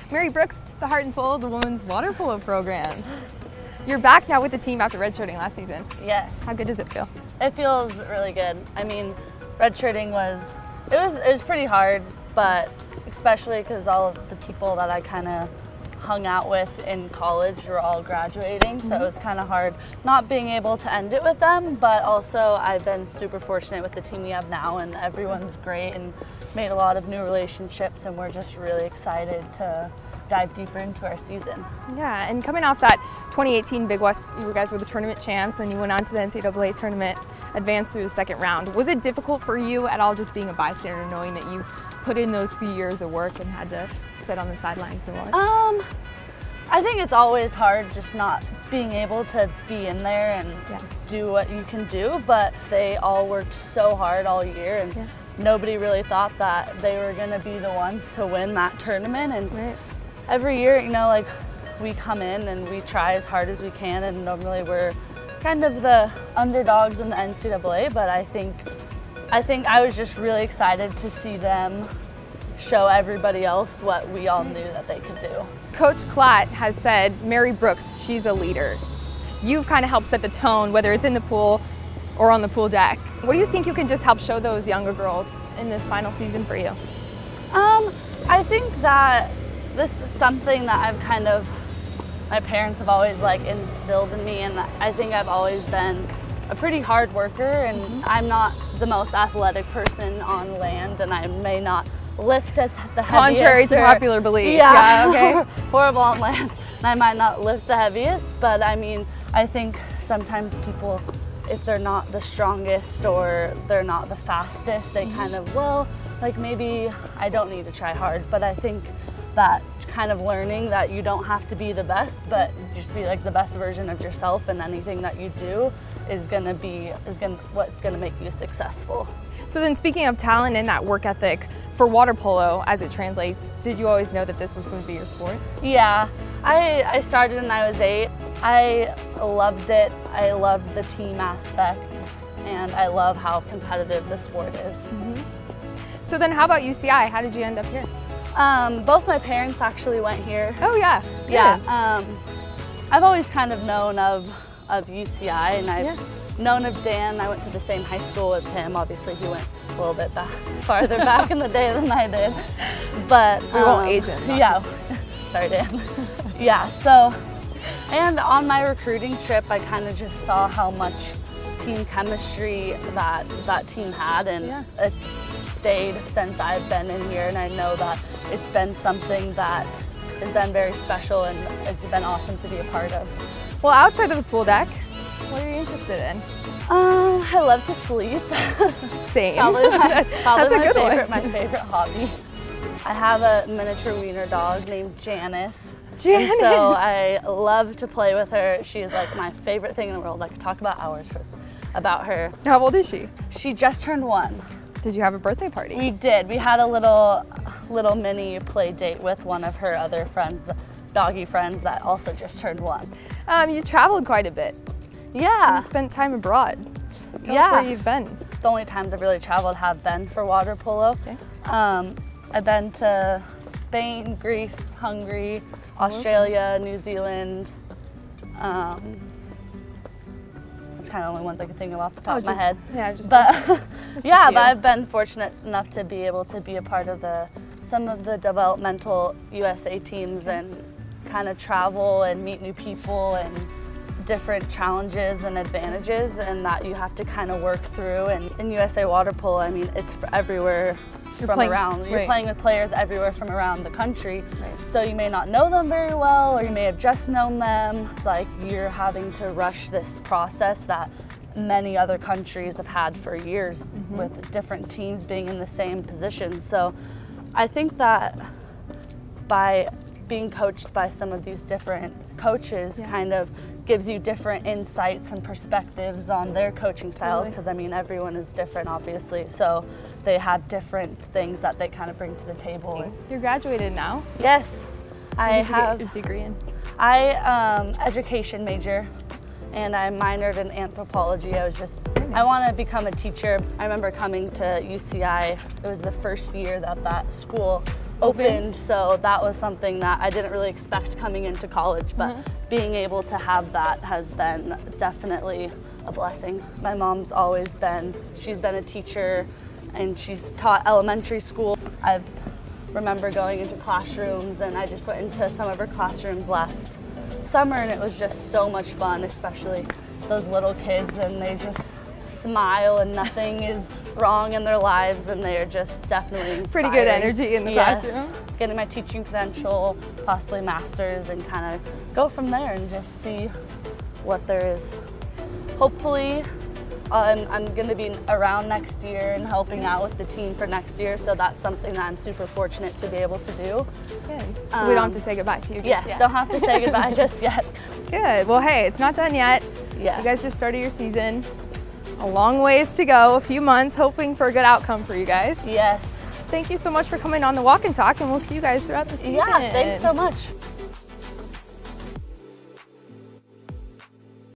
Mary Brooks, the heart and soul of the women's water polo program. You're back now with the team after redshirting last season. Yes. How good does it feel? It feels really good. I mean, redshirting was pretty hard, but especially because all of the people that I kind of hung out with in college were all graduating, so it was kind of hard not being able to end it with them, but also I've been super fortunate with the team we have now, and everyone's great and made a lot of new relationships, and we're just really excited to dive deeper into our season. Yeah, and coming off that 2018 Big West, you guys were the tournament champs, then you went on to the NCAA tournament, advanced through the second round. Was it difficult for you at all just being a bystander, knowing that you put in those few years of work and had to sit on the sidelines and watch? I think it's always hard just not being able to be in there and do what you can do, but they all worked so hard all year, and nobody really thought that they were going to be the ones to win that tournament. And every year, you know, like, we come in and we try as hard as we can, and normally we're kind of the underdogs in the NCAA, but I think I was just really excited to see them show everybody else what we all knew that they could do. Coach Klatt has said, Mary Brooks, she's a leader. You've kind of helped set the tone, whether it's in the pool or on the pool deck. What do you think you can just help show those younger girls in this final season for you? I think that this is something that my parents have always instilled in me, and I think I've always been a pretty hard worker, and I'm not the most athletic person on land, and I may not lift as the heaviest. Contrary to popular belief. Yeah, okay. Horrible on land. I might not lift the heaviest, but I mean, I think sometimes people, if they're not the strongest or they're not the fastest, they kind of, well, like, maybe I don't need to try hard. But I think that kind of learning that you don't have to be the best, but just be like the best version of yourself, and anything that you do is what's gonna make you successful. So then, speaking of talent and that work ethic, for water polo as it translates, did you always know that this was going to be your sport? Yeah, I started when I was 8. I loved it. I loved the team aspect, and I love how competitive the sport is. So then how about UCI? How did you end up here? Both my parents actually went here. Oh yeah. Yeah. I've always kind of known of UCI, and I've known of Dan. I went to the same high school with him. Obviously, he went a little bit farther back in the day than I did. But we won't age him. Yeah. Sorry, Dan. Yeah. So, and on my recruiting trip, I kind of just saw how much team chemistry that team had, and it's stayed since I've been in here, and I know that it's been something that has been very special and has been awesome to be a part of. Well, outside of the pool deck, what are you interested in? I love to sleep. Same. Probably That's a good one. My favorite hobby. I have a miniature wiener dog named Janice. Janice. And so I love to play with her. She is like my favorite thing in the world. I could talk about hours about her. How old is she? She just turned 1. Did you have a birthday party? We did. We had a little mini play date with one of her other friends, the doggy friends that also just turned 1. You traveled quite a bit. Yeah. You spent time abroad. Tell us where you've been. The only times I've really traveled have been for water polo. Okay. I've been to Spain, Greece, Hungary, Australia, New Zealand. That's kind of the only ones I can think of off the top of my head. Yeah, just but yeah, but I've been fortunate enough to be able to be a part of some of the developmental USA teams, and kind of travel and meet new people and different challenges and advantages, and that you have to kind of work through. And in USA water polo, I mean, it's everywhere. You're playing with players everywhere from around the country. So you may not know them very well, or you may have just known them. It's like you're having to rush this process that many other countries have had for years, with different teams being in the same position. So I think that by being coached by some of these different coaches kind of gives you different insights and perspectives on their coaching styles, because I mean, everyone is different, obviously, so they have different things that they kind of bring to the table. You're graduated now? Yes. I have a degree in? Education major, and I minored in anthropology. I want to become a teacher. I remember coming to UCI, it was the first year that school opened. So that was something that I didn't really expect coming into college, but being able to have that has been definitely a blessing. My mom's always been, she's been a teacher and she's taught elementary school. I remember going into classrooms, and I just went into some of her classrooms last summer, and it was just so much fun, especially those little kids, and they just smile and nothing is wrong in their lives, and they're just definitely inspiring. Pretty good energy in the classroom. Getting my teaching credential, possibly master's, and kind of go from there and just see what there is. Hopefully, I'm going to be around next year and helping out with the team for next year, so that's something that I'm super fortunate to be able to do. Good. So we don't have to say goodbye to you just yet. Don't have to say goodbye just yet. Good. Well, hey, it's not done yet. Yeah. You guys just started your season. A long ways to go, a few months, hoping for a good outcome for you guys. Yes. Thank you so much for coming on the Walk and Talk, and we'll see you guys throughout the season. Yeah, thanks so much.